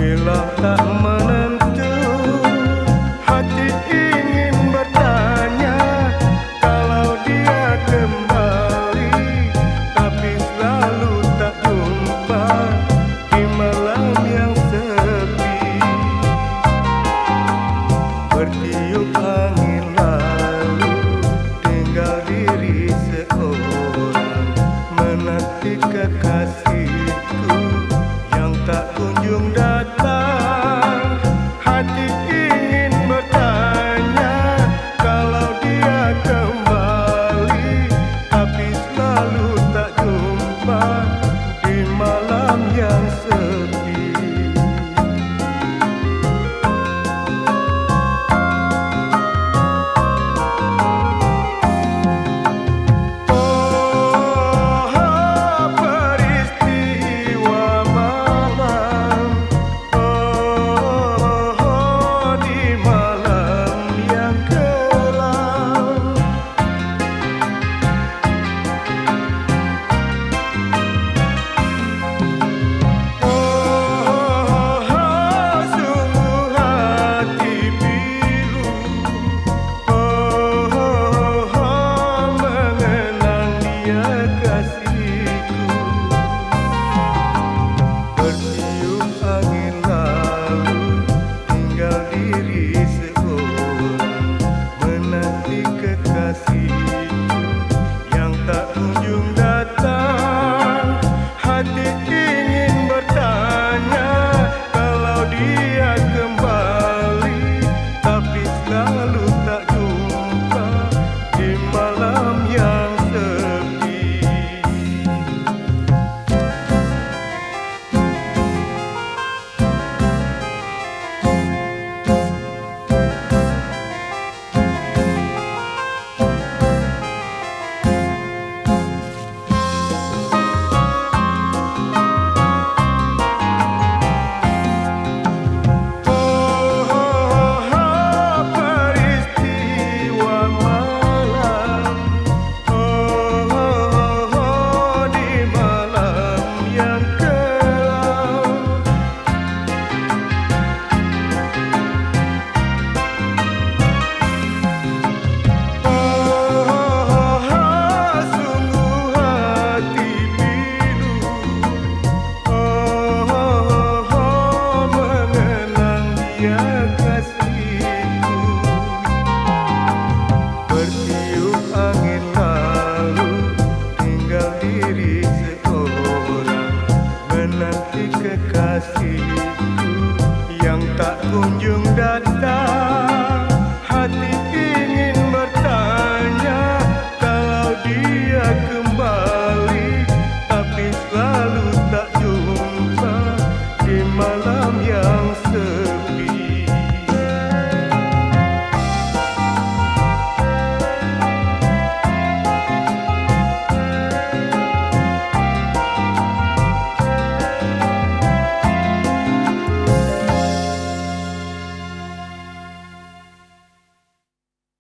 Bila tak menentu, hati ingin bertanya kalau dia kembali, tapi selalu tak jumpa di malam yang sepi. Bertiup angin lalu, tinggal diri seorang menanti kekasihku yang tak kunjung datang. Hati ingin bertanya kalau dia kembali, tapi selalu tak jumpa di malam yang sepi. Bertiup angin lalu, tinggal diri seorang menanti kekasihku yang tak kunjung datang. Hati ingin bertanya kalau dia kembali, tapi selalu tak jumpa di malam yang